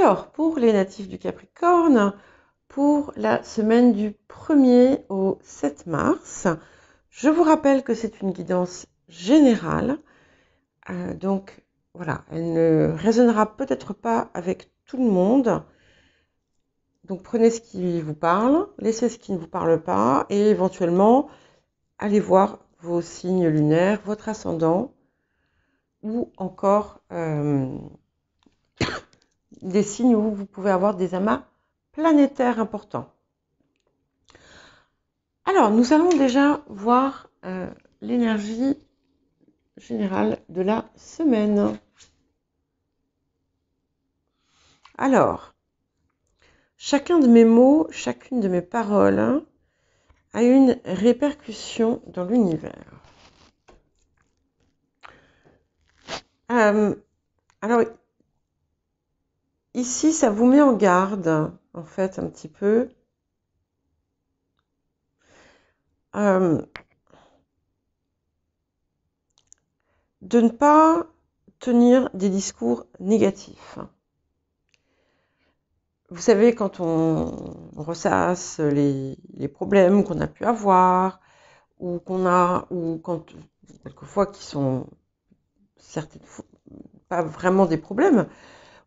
Alors, pour les natifs du Capricorne, pour la semaine du 1er au 7 mars, je vous rappelle que c'est une guidance générale. Donc, voilà, elle ne résonnera peut-être pas avec tout le monde. Donc, prenez ce qui vous parle, laissez ce qui ne vous parle pas et éventuellement, allez voir vos signes lunaires, votre ascendant ou encore des signes où vous pouvez avoir des amas planétaires importants. Alors, nous allons déjà voir l'énergie générale de la semaine. Alors, chacun de mes mots, chacune de mes paroles a une répercussion dans l'univers. Alors, ici, ça vous met en garde, en fait, un petit peu. De ne pas tenir des discours négatifs. Vous savez, quand on ressasse les problèmes qu'on a pu avoir, ou quand, quelquefois, qui sont certaines fois pas vraiment des problèmes,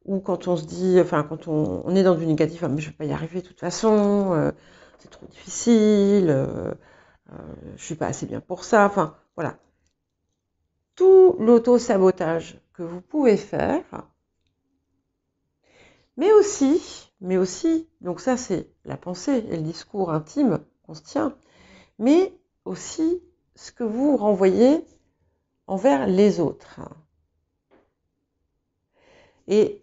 ou quand on se dit, enfin, quand on est dans du négatif, ah, mais je vais pas y arriver de toute façon, c'est trop difficile, je suis pas assez bien pour ça, enfin, voilà. Tout l'auto-sabotage que vous pouvez faire, mais aussi, donc ça c'est la pensée et le discours intime qu'on se tient, mais aussi ce que vous renvoyez envers les autres. Et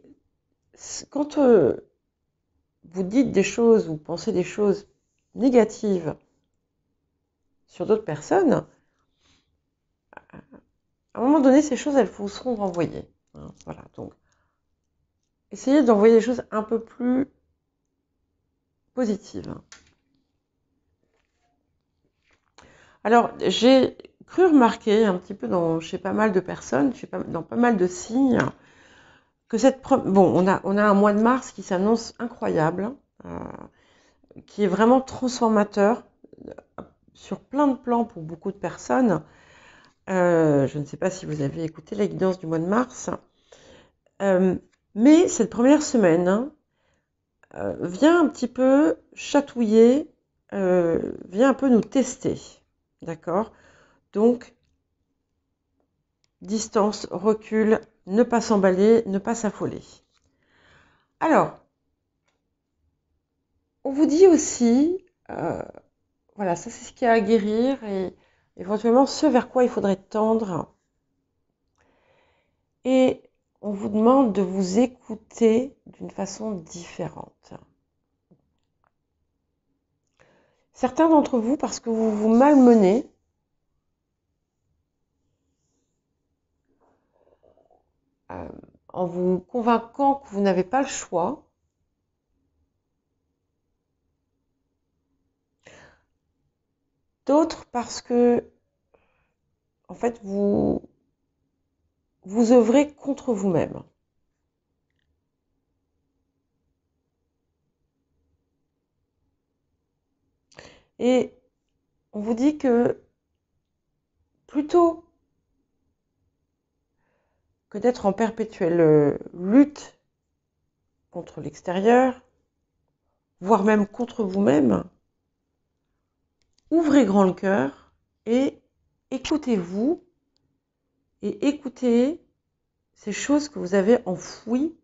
quand vous dites des choses ou pensez des choses négatives sur d'autres personnes, à un moment donné, ces choses, elles vous seront renvoyées. Voilà, donc essayez d'envoyer des choses un peu plus positives. Alors, j'ai cru remarquer un petit peu chez pas mal de personnes, dans pas mal de signes, que on a un mois de mars qui s'annonce incroyable, qui est vraiment transformateur sur plein de plans pour beaucoup de personnes. Je ne sais pas si vous avez écouté la guidance du mois de mars, mais cette première semaine vient un petit peu chatouiller, vient un peu nous tester, d'accord ? Donc, distance, recul, ne pas s'emballer, ne pas s'affoler. Alors, on vous dit aussi, voilà, ça c'est ce qu'il y a à guérir et éventuellement ce vers quoi il faudrait tendre. Et on vous demande de vous écouter d'une façon différente. Certains d'entre vous, parce que vous vous malmenez, en vous convainquant que vous n'avez pas le choix, d'autres parce que, en fait, vous œuvrez contre vous-même. Et on vous dit que plutôt que d'être en perpétuelle lutte contre l'extérieur, voire même contre vous-même, ouvrez grand le cœur et écoutez-vous et écoutez ces choses que vous avez enfouies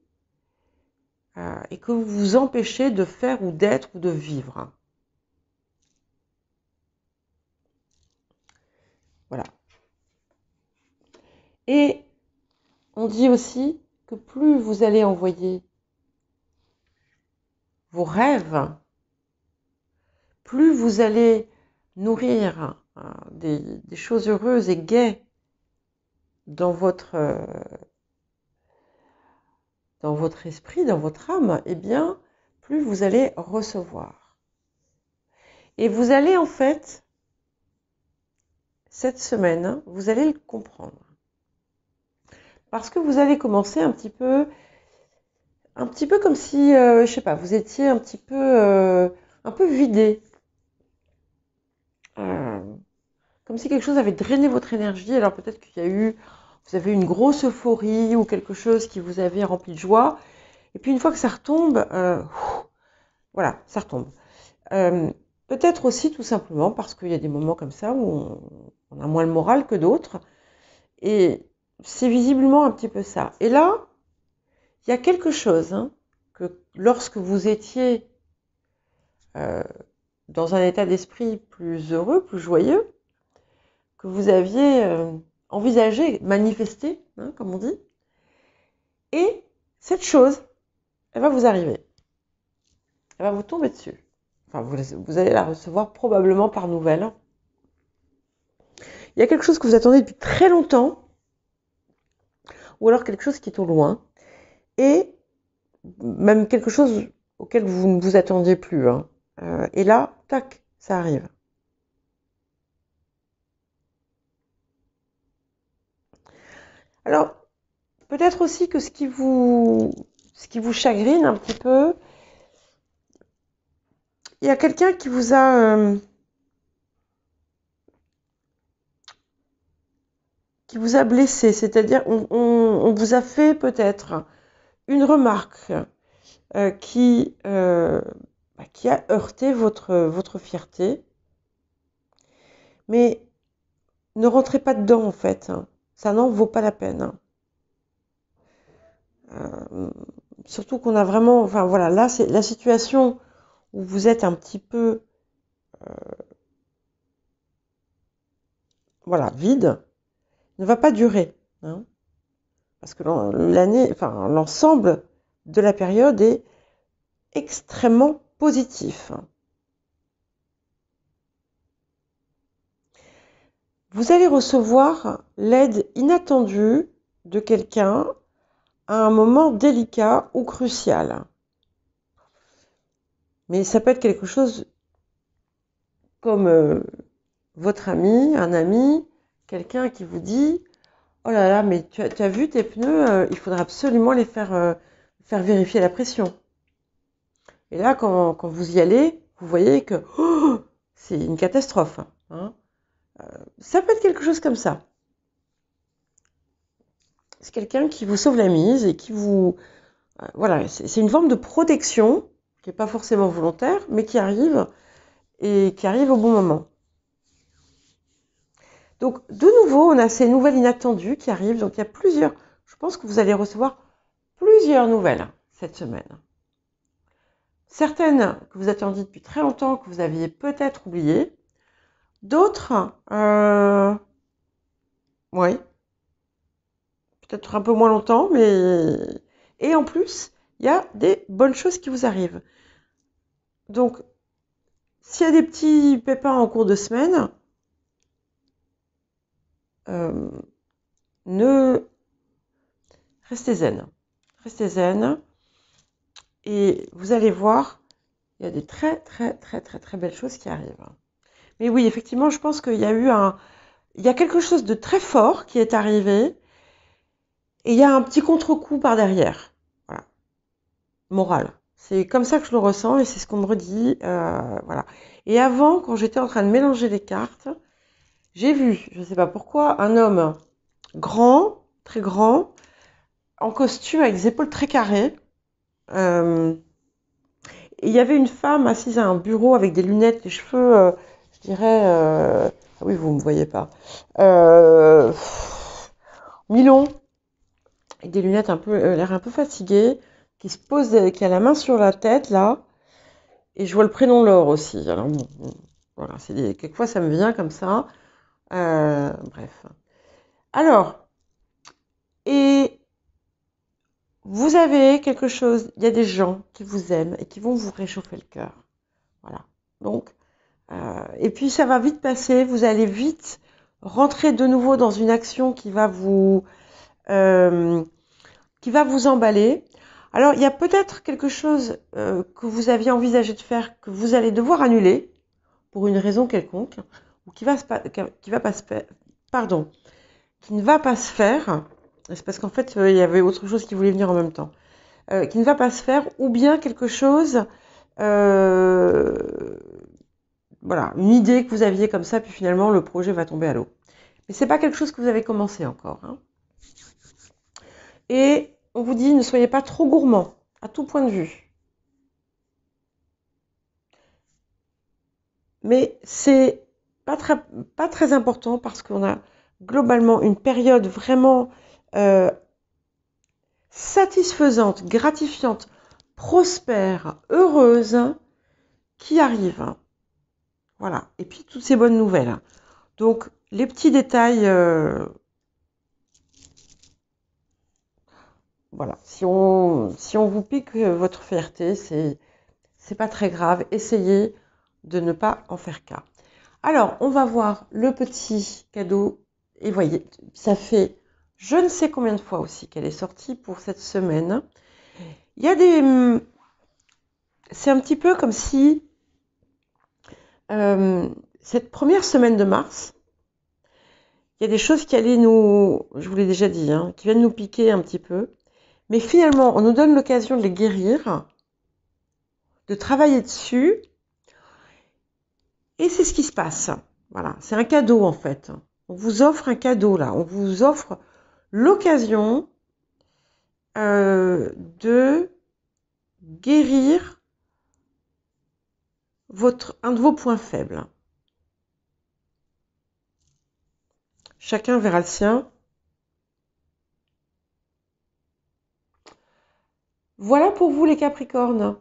et que vous vous empêchez de faire ou d'être ou de vivre. Voilà. Et on dit aussi que plus vous allez envoyer vos rêves, plus vous allez nourrir des choses heureuses et gaies dans votre esprit, dans votre âme, eh bien, plus vous allez recevoir. Et vous allez en fait, cette semaine, vous allez le comprendre. Parce que vous allez commencer un petit peu un petit peu comme si, je sais pas, vous étiez un peu vidé. Euh, Comme si quelque chose avait drainé votre énergie. Alors peut-être vous avez eu une grosse euphorie ou quelque chose qui vous avait rempli de joie. Et puis une fois que ça retombe, voilà, ça retombe. Euh, Peut-être aussi tout simplement parce qu'il y a des moments comme ça où on a moins le moral que d'autres. Et c'est visiblement un petit peu ça. Et là, il y a quelque chose que lorsque vous étiez euh, dans un état d'esprit plus heureux, plus joyeux, que vous aviez envisagé, manifesté, comme on dit, et cette chose, elle va vous arriver. Elle va vous tomber dessus. Enfin, vous allez la recevoir probablement par nouvelle. Il y a quelque chose que vous attendez depuis très longtemps, ou alors quelque chose qui est au loin, et même quelque chose auquel vous ne vous attendiez plus. Et là, tac, ça arrive. Alors, peut-être aussi que ce qui vous chagrine un petit peu, il y a quelqu'un qui vous a blessé, c'est-à-dire on vous a fait peut-être une remarque qui a heurté votre fierté, mais ne rentrez pas dedans en fait, ça n'en vaut pas la peine. Surtout qu'on a vraiment, enfin voilà, là c'est la situation où vous êtes un petit peu, voilà, vide, ne va pas durer, parce que l'ensemble de la période est extrêmement positif. Vous allez recevoir l'aide inattendue de quelqu'un à un moment délicat ou crucial. Mais ça peut être quelque chose comme votre ami, un ami, quelqu'un qui vous dit « Oh là là, mais tu as vu tes pneus, il faudra absolument les faire vérifier la pression. » Et là, quand vous y allez, vous voyez que c'est une catastrophe. Ça peut être quelque chose comme ça. C'est quelqu'un qui vous sauve la mise et qui vous... voilà, c'est une forme de protection qui n'est pas forcément volontaire, mais qui arrive et qui arrive au bon moment. Donc, de nouveau, on a ces nouvelles inattendues qui arrivent. Donc, il y a plusieurs... Je pense que vous allez recevoir plusieurs nouvelles cette semaine. Certaines que vous attendiez depuis très longtemps, que vous aviez peut-être oubliées. D'autres, oui, peut-être un peu moins longtemps, mais... Et en plus, il y a des bonnes choses qui vous arrivent. Donc, s'il y a des petits pépins en cours de semaine, restez zen. Restez zen. Et vous allez voir, il y a des très, très, très, très, très belles choses qui arrivent. Mais oui, effectivement, je pense qu'il y a il y a quelque chose de très fort qui est arrivé. Et il y a un petit contre-coup par derrière. Voilà. Moral. C'est comme ça que je le ressens et c'est ce qu'on me redit. Voilà. Et avant, quand j'étais en train de mélanger les cartes, j'ai vu, je ne sais pas pourquoi, un homme grand, très grand, en costume avec des épaules très carrées. Et il y avait une femme assise à un bureau avec des lunettes, des cheveux, je dirais... ah oui, vous ne me voyez pas. Mi-long, avec des lunettes l'air un peu fatigué, qui a la main sur la tête, là. Et je vois le prénom Laure aussi. Alors bon, voilà, quelquefois ça me vient comme ça. Bref. Alors, et vous avez quelque chose, il y a des gens qui vous aiment et qui vont vous réchauffer le cœur. Voilà. Donc, et puis ça va vite passer, vous allez vite rentrer de nouveau dans une action qui va vous emballer. Alors, il y a peut-être quelque chose que vous aviez envisagé de faire que vous allez devoir annuler pour une raison quelconque, ou qui ne va pas se faire. C'est parce qu'en fait, il y avait autre chose qui voulait venir en même temps. qui ne va pas se faire, ou bien quelque chose, voilà, une idée que vous aviez comme ça, puis finalement le projet va tomber à l'eau. Mais c'est pas quelque chose que vous avez commencé encore, hein. Et on vous dit, ne soyez pas trop gourmand, à tout point de vue. Mais c'est pas très important parce qu'on a globalement une période vraiment satisfaisante, gratifiante, prospère, heureuse qui arrive. Voilà. Et puis toutes ces bonnes nouvelles. Donc les petits détails, voilà. Si on vous pique votre fierté, c'est pas très grave. Essayez de ne pas en faire cas. Alors, on va voir le petit cadeau. Et voyez, ça fait je ne sais combien de fois aussi qu'elle est sortie pour cette semaine. Il y a des... C'est un petit peu comme si cette première semaine de mars, il y a des choses qui allaient nous... Je vous l'ai déjà dit, hein, qui viennent nous piquer un petit peu. Mais finalement, on nous donne l'occasion de les guérir, de travailler dessus. Et c'est ce qui se passe. Voilà, c'est un cadeau en fait. On vous offre un cadeau là. On vous offre l'occasion de guérir un de vos points faibles. Chacun verra le sien. Voilà pour vous les Capricornes.